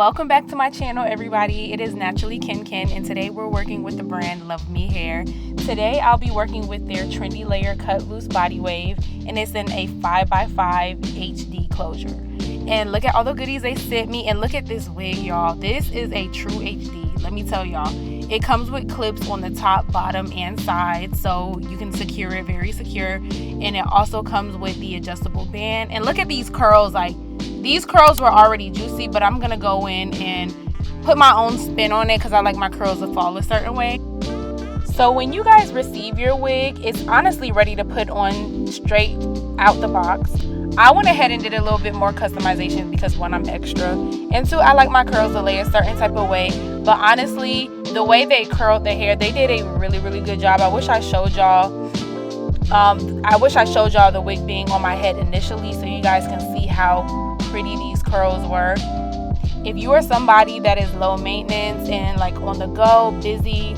Welcome back to my channel, everybody. It is naturallykenken, and today we're working with the brand Luvme Hair. Today I'll be working with their Trendy layer cut loose body wave, and it's in a 5x5 HD closure. And look at all the goodies they sent me, and look at this wig, y'all. This is a true HD. Let me tell y'all, it comes with clips on the top, bottom, and side, so you can secure it, very secure. And it also comes with the adjustable band. And look at these curls. Like, these curls were already juicy, but I'm gonna go in and put my own spin on it because I like my curls to fall a certain way. So when you guys receive your wig, it's honestly ready to put on straight out the box. I went ahead and did a little bit more customization because one, I'm extra, and two, I like my curls to lay a certain type of way. But honestly, the way they curled the hair, they did a really good job. I wish I showed y'all the wig being on my head initially so you guys can see how pretty these curls were. If you are somebody that is low maintenance and like on the go, busy,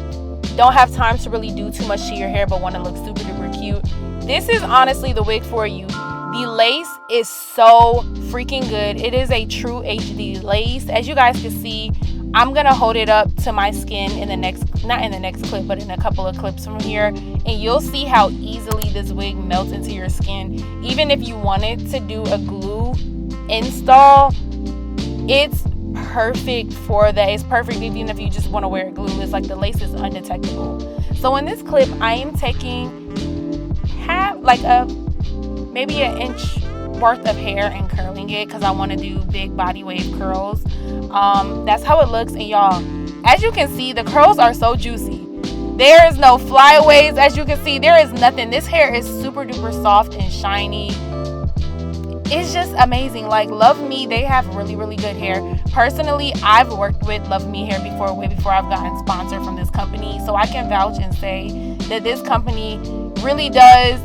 don't have time to really do too much to your hair but want to look super duper cute, this is honestly the wig for you. The lace is so freaking good. It is a true HD lace. As you guys can see, I'm gonna hold it up to my skin in the next, not in the next clip, but in a couple of clips from here, and you'll see how easily this wig melts into your skin. Even if you wanted to do a glue install, it's perfect for that. It's perfect even if you just want to wear it glueless. Like, the lace is undetectable. So in this clip, I am taking maybe an inch worth of hair and curling it because I want to do big body wave curls. That's how it looks. And y'all, as you can see, the curls are so juicy. There is no flyaways. As you can see, there is nothing. This hair is super duper soft and shiny. It's just amazing. Like, Luvme, they have really good hair. Personally, I've worked with Luvme Hair before, way before I've gotten sponsored from this company, so I can vouch and say that this company really does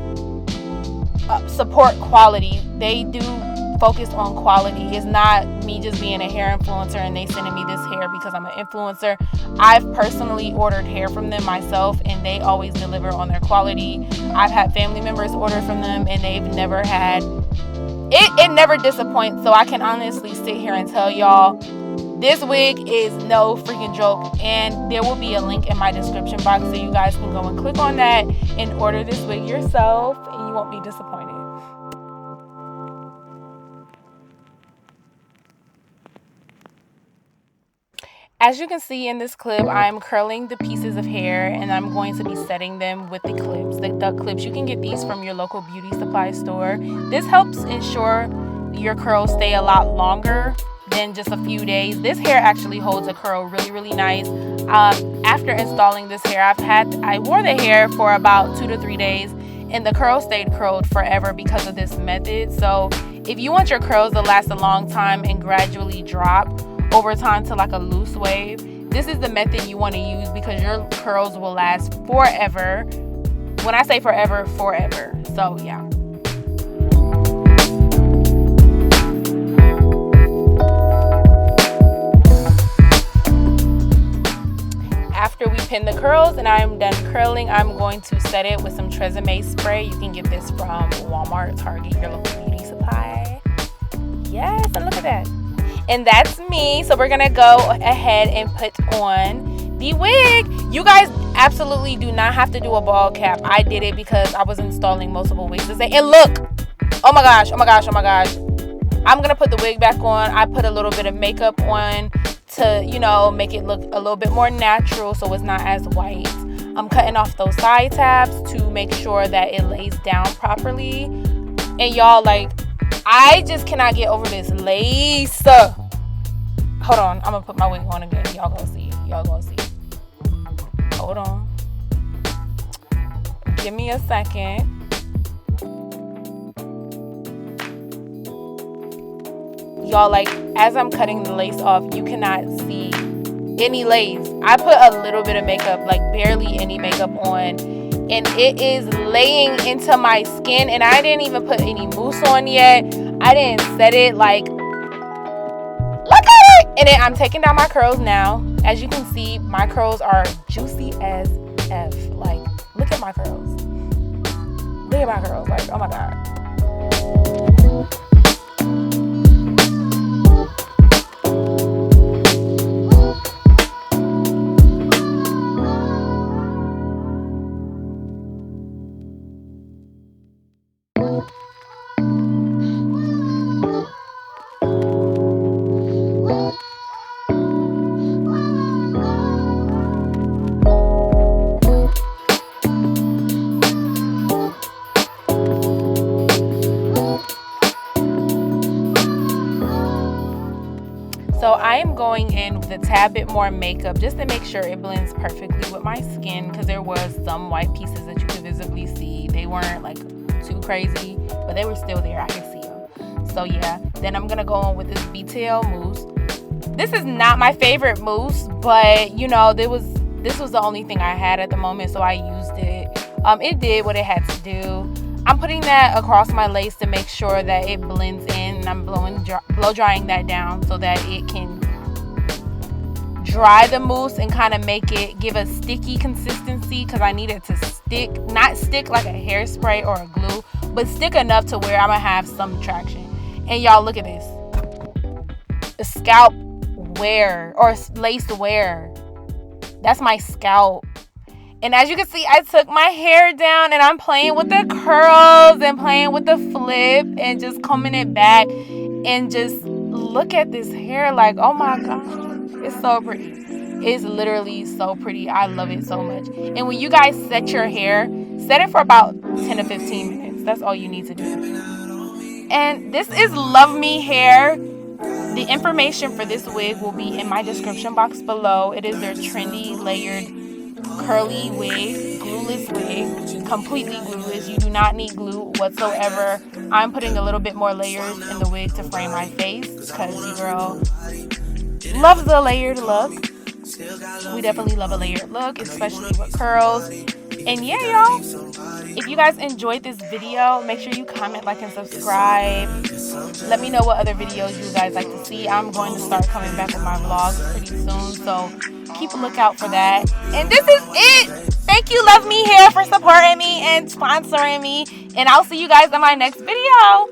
support quality. They do focus on quality. It's not me just being a hair influencer and they sending me this hair because I'm an influencer. I've personally ordered hair from them myself, and they always deliver on their quality. I've had family members order from them, and they've never had it never disappoints. So I can honestly sit here and tell y'all, this wig is no freaking joke. And there will be a link in my description box so you guys can go and click on that and order this wig yourself, and you won't be disappointed. As you can see in this clip, I'm curling the pieces of hair, and I'm going to be setting them with the clips. The duck clips, you can get these from your local beauty supply store. This helps ensure your curls stay a lot longer than just a few days. This hair actually holds a curl really nice. After installing this hair, I wore the hair for about 2 to 3 days, and the curl stayed curled forever because of this method. So if you want your curls to last a long time and gradually drop over time to like a loose wave, this is the method you want to use because your curls will last forever. When I say forever, forever. So yeah. After we pin the curls and I'm done curling, I'm going to set it with some Tresemme spray. You can get this from Walmart, Target, your local beauty supply. Yes, and look at that. And that's me. So we're gonna go ahead and put on the wig. You guys absolutely do not have to do a ball cap. I did it because I was installing multiple wigs today. And look, oh my gosh. I'm gonna put the wig back on. I put a little bit of makeup on to, you know, make it look a little bit more natural so it's not as white. I'm cutting off those side tabs to make sure that it lays down properly. And y'all, like, I just cannot get over this lace. Hold on, I'm gonna put my wig on again. Y'all gonna see. Hold on. Give me a second. Y'all, like, as I'm cutting the lace off, you cannot see any lace. I put a little bit of makeup, like barely any makeup on, and it is laying into my skin, and I didn't even put any mousse on yet. I didn't set it. Like, look at it. And then I'm taking down my curls now. As you can see, my curls are juicy as F. Like, look at my curls. Like, oh my god. going in with a tad bit more makeup just to make sure it blends perfectly with my skin, because there was some white pieces that you could visibly see. They weren't like too crazy, but they were still there. I could see them. So yeah, then I'm gonna go on with this ft.LUVME mousse. This is not my favorite mousse, but you know, this was the only thing I had at the moment, so I used it. It did what it had to do. I'm putting that across my lace to make sure that it blends in, and I'm blow drying that down so that it can dry the mousse and kind of make it give a sticky consistency, because I need it to stick, not stick like a hairspray or a glue, but stick enough to where I'm gonna have some traction. And y'all, look at this. The scalp wear or lace wear. That's my scalp. And as you can see, I took my hair down and I'm playing with the curls and playing with the flip and just combing it back. And just look at this hair, like, oh my god, it's so pretty. It's literally so pretty. I love it so much. And when you guys set your hair, set it for about 10 to 15 minutes. That's all you need to do. And this is Luvme Hair. The information for this wig will be in my description box below. It is their trendy layered curly wig, glueless wig, completely glueless. You do not need glue whatsoever. I'm putting a little bit more layers in the wig to frame my face, because your girl loves the layered look. We definitely love a layered look, especially with curls. And yeah, y'all, if you guys enjoyed this video, make sure you comment, like, and subscribe. Let me know what other videos you guys like to see. I'm going to start coming back with my vlogs pretty soon, so keep a lookout for that. And this is it. Thank you, Luvme Hair, for supporting me and sponsoring me. And I'll see you guys in my next video.